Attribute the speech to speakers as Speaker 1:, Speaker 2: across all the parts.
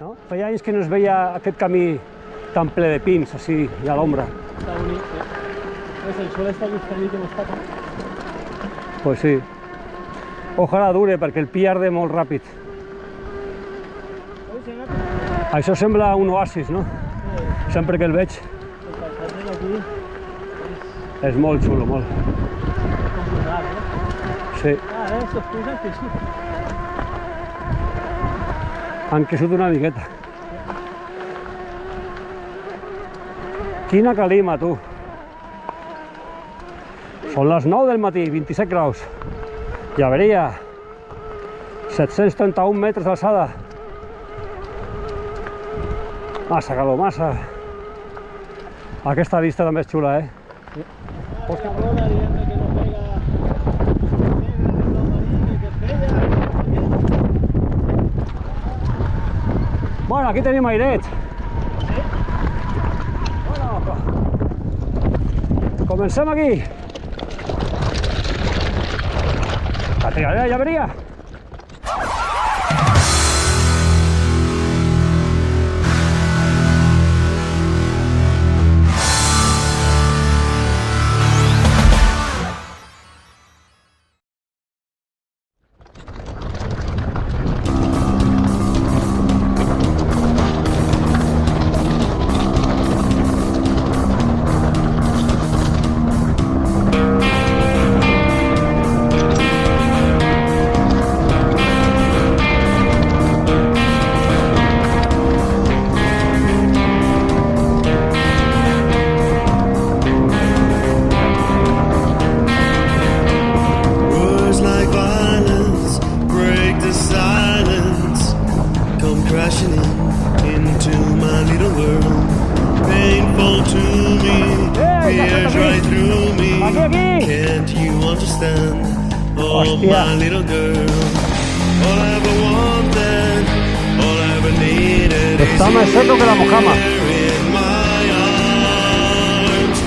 Speaker 1: No? Feia anys que no es veia aquest camí tan ple de pins, així, i a l'ombra.
Speaker 2: Està bonic, Pues el sol està just allí que no està tan...
Speaker 1: Pues sí. Ojalà dure, perquè el pi arde molt ràpid. Això sembla un oasis, no? Sempre que el veig.
Speaker 2: El paisatge d'aquí
Speaker 1: És molt xulo, molt.
Speaker 2: com brutal,
Speaker 1: Sí.
Speaker 2: Estos puges que sí.
Speaker 1: Han crescut una miqueta. Quina calima, tu. Són les 9 del matí, 27 graus. Ja veria. 731 metres d'alçada. Massa calor, massa. Aquesta vista també és xula,
Speaker 2: Sí. Cabrona, dient que no pega...
Speaker 1: Bueno, aquí tenim airet. Bueno, comencem aquí. La tiradera ja veria.
Speaker 3: Words like violence break the silence, come crashing into my little world. Painful to me, pierce right through me. Can't you understand? Oh, my little girl. All I ever wanted, all I ever needed is
Speaker 1: Está más seco que la mojama.
Speaker 3: here in my arms.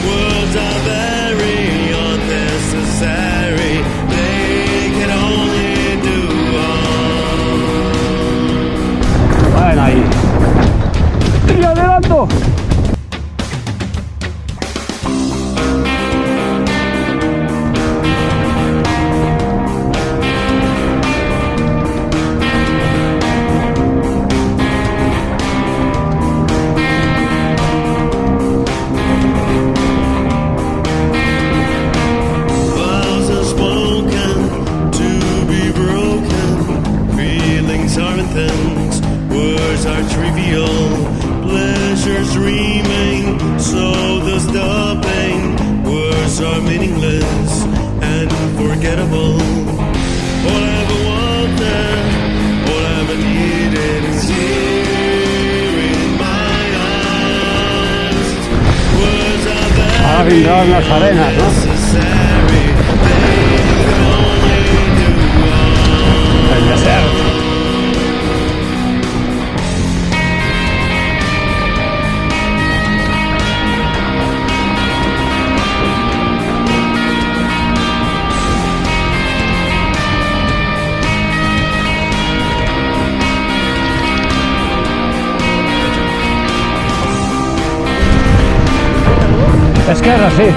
Speaker 3: Words are very unnecessary. They can only do harm.
Speaker 1: Bueno, ahí. ¡Y adelanto!
Speaker 3: Vows are spoken to be broken. Feelings are intense. Words are trivial. Pleasures remain. So does the pain. Words are meaningless and forgettable. All I ever wanted, all I ever needed is here in my arms. Words are very
Speaker 1: Ahora vendrán las arenas, ¿no?
Speaker 3: necessary. They can only do harm.
Speaker 1: El desierto. Esquerra, sí.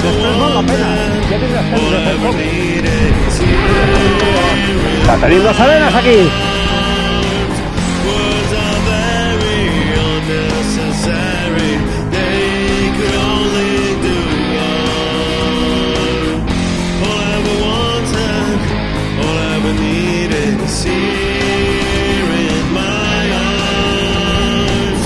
Speaker 1: Després val la pena. Ja tindràs temps de fer poc. Ja tenim les arenes aquí.
Speaker 3: Words are very unnecessary. They could only do harm. All I ever wanted, all I ever needed is here in my arms.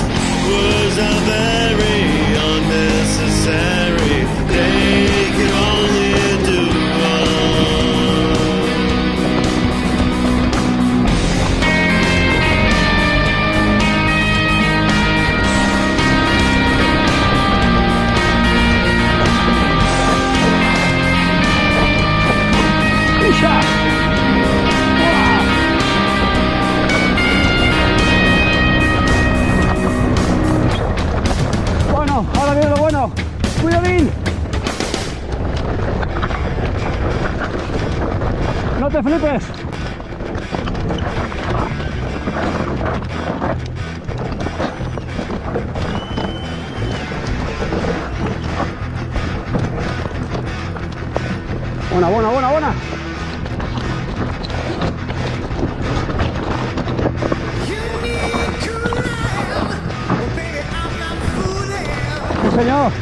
Speaker 3: Words are very unnecessary. They could only do harm.
Speaker 1: que flipes. Buena, buena, buena, buena. Sí, señor.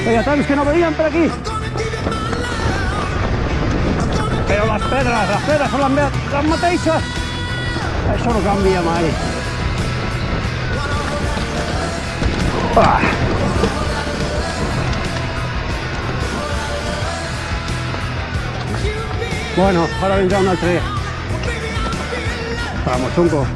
Speaker 1: Oye, ¿sabes que no veían por aquí? Pero las pedras son las mateixes. Això no canvia mai. Ah. Bueno, ahora vendrá un altre tramo xungo.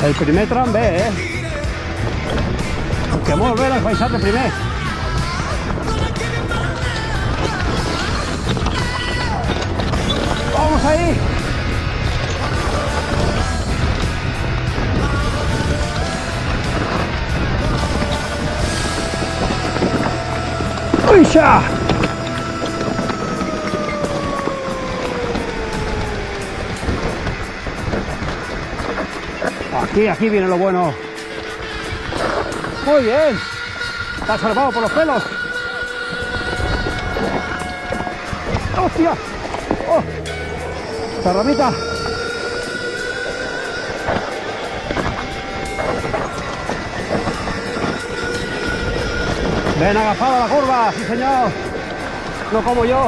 Speaker 1: El primer tram bé, que molt bé l'has baixat de primer. Vamos ahí. ¡Uy, ya! Aquí viene lo bueno. Muy bien. Está salvado por los pelos. ¡Hostia! ¡Oh! ¡Esta ramita! Ven agafada la curva, sí señor. No como yo.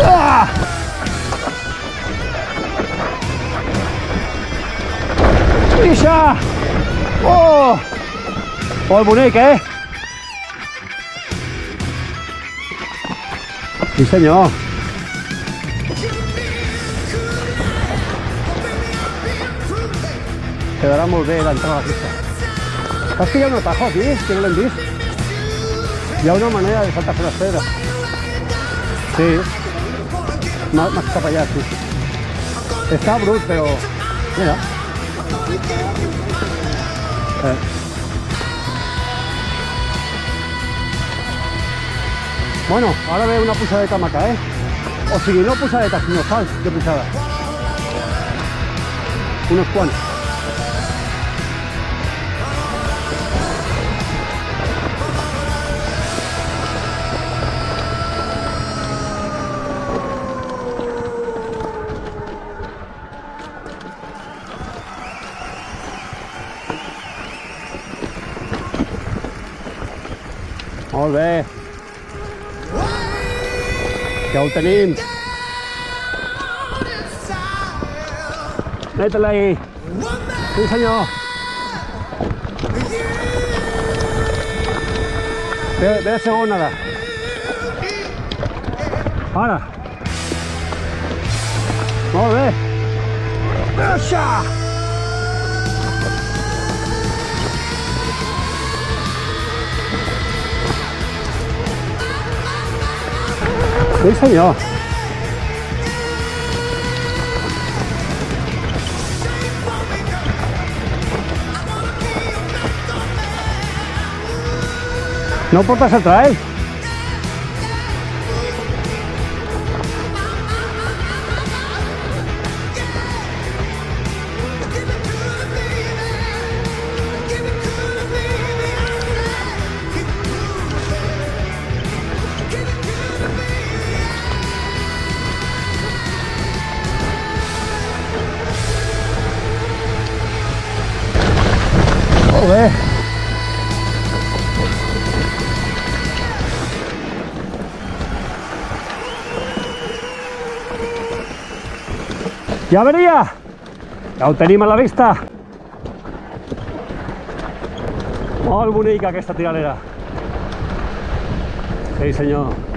Speaker 1: ¡Ah! ¡Isa! ¡Oh! Molt bonic, Sí senyor. Quedarà molt bé l'entrada a la pista. Saps que hi ha un atajo aquí, que no l'hem vist? Hi ha una manera de saltar-se les pedres. Sí. M'ha escapallat, sí. Està brut, però... Mira. Bueno, ara ve una puixadeta maca, O sigui, no puixadeta, sinó salts de puixada. Unos quants. Molt bé. Ja ho tenim. Meta-la ahí. Sí, senyor. Ve a segona, ara. Ara. Molt bé. Deixa! Sí, senyor. No portes el trail? Molt bé. Ja venia! Ja ho tenim a la vista. Molt bonica aquesta tiralera. Sí, senyor.